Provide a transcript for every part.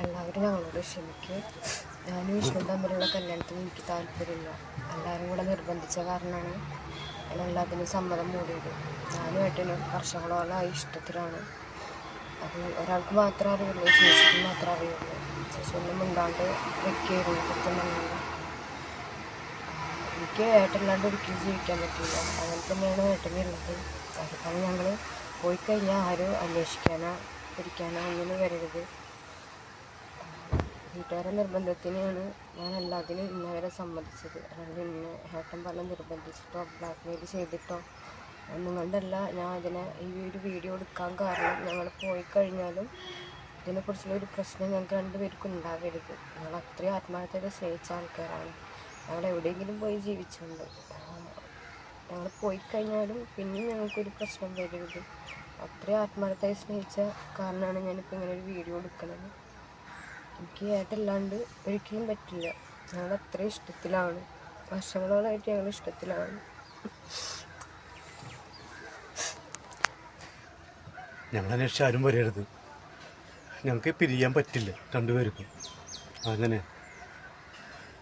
എല്ലാവരും ഞങ്ങളോട് ക്ഷമിക്കുക. ഞാനും വിഷ്ണു തമ്മിലുള്ള കല്യാണത്തിന് എനിക്ക് താല്പര്യമില്ല. എല്ലാവരും കൂടെ നിർബന്ധിച്ച കാരണമാണ് ഞാൻ എല്ലാത്തിനും സമ്മതം മൂടിയത്. ഞാനും ഏട്ടനും വർഷങ്ങളോളമായി ഇഷ്ടത്തിലാണ്. അത് ഒരാൾക്ക് മാത്രമേ അറിയുള്ളൂ, ചേച്ചിക്ക് മാത്രമേ അറിയുള്ളൂ. ചേച്ചി ഒന്നും മിണ്ടാണ്ട് വെക്കുകയായിരുന്നു കുത്തുന്നുണ്ടെങ്കിൽ. എനിക്ക് ഏട്ടനില്ലാണ്ട് ഒരിക്കലും ജീവിക്കാൻ പറ്റില്ല. അങ്ങനെ തന്നെയാണ് ഏട്ടനുള്ളത്. അതുപോലെ ഞങ്ങൾ പോയി കഴിഞ്ഞാൽ ആരും അന്വേഷിക്കാനോ പിടിക്കാനോ ഒന്നും വരരുത്. വീട്ടുകാരുടെ നിർബന്ധത്തിനാണ് ഞാൻ എല്ലാത്തിനും ഇന്നവരെ സമ്മതിച്ചത്. അല്ലെങ്കിൽ ഇന്ന് ഏട്ടൻ പറഞ്ഞ് നിർബന്ധിച്ചിട്ടോ ബ്ലാക്ക് മെയിൽ ചെയ്തിട്ടോ നിങ്ങളുടെ അല്ല. ഞാൻ ഈ ഒരു വീഡിയോ എടുക്കാൻ കാരണം ഞങ്ങൾ പോയി കഴിഞ്ഞാലും ഇതിനെക്കുറിച്ചുള്ള ഒരു പ്രശ്നം ഞങ്ങൾക്ക് രണ്ടുപേർക്കും ഉണ്ടാവരുത്. ഞങ്ങൾ അത്രയും ആത്മാർത്ഥത സ്നേഹിച്ച ആൾക്കാരാണ്. ഞങ്ങൾ എവിടെയെങ്കിലും പോയി ജീവിച്ചുണ്ട്. ഞങ്ങൾ പോയി കഴിഞ്ഞാലും പിന്നെയും ഞങ്ങൾക്കൊരു പ്രശ്നം വരരുത്. അത്രയും ആത്മാർത്ഥമായി സ്നേഹിച്ച കാരണമാണ് ഞാനിപ്പോൾ ഇങ്ങനെ ഒരു വീഡിയോ എടുക്കുന്നത്. എനിക്ക് ഏട്ടല്ലാണ്ട് ഒരിക്കലും പറ്റില്ല. ഞങ്ങൾ അത്രയും ഇഷ്ടത്തിലാണ്. വർഷങ്ങളോളായിട്ട് ഞങ്ങൾ ഇഷ്ടത്തിലാണ്. ഞങ്ങളന്വേഷിച്ച് ആരും വരരുത്. ഞങ്ങൾക്ക് പിരിയാൻ പറ്റില്ല രണ്ടുപേർക്കും. അങ്ങനെ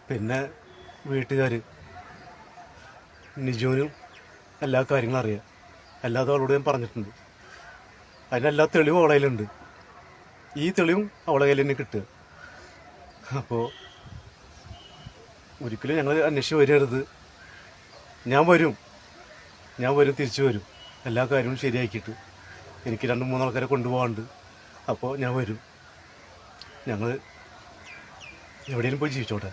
പിന്നെ വീട്ടുകാർ നിജുവിനും എല്ലാ കാര്യങ്ങളും അറിയാം. എല്ലാതും അവളോട് ഞാൻ പറഞ്ഞിട്ടുണ്ട്. അതിനെല്ലാ തെളിവും അവളെ കയ്യിലുണ്ട്. ഈ തെളിവും അവളെ കയ്യിൽ തന്നെ കിട്ടുക. അപ്പോൾ ഒരിക്കലും ഞങ്ങൾ അന്വേഷിച്ച് വരരുത്. ഞാൻ വരും തിരിച്ചു വരും. എല്ലാ കാര്യവും ശരിയാക്കിയിട്ട് എനിക്ക് 2-3 ആൾക്കാരെ കൊണ്ടുപോകാണ്ട്. അപ്പോൾ ഞാൻ വരും. ഞങ്ങൾ എവിടെയെങ്കിലും പോയി ജീവിച്ചോട്ടെ.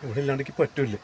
ഇവിടെ ഇല്ലാണ്ടെങ്കിൽ പറ്റില്ല.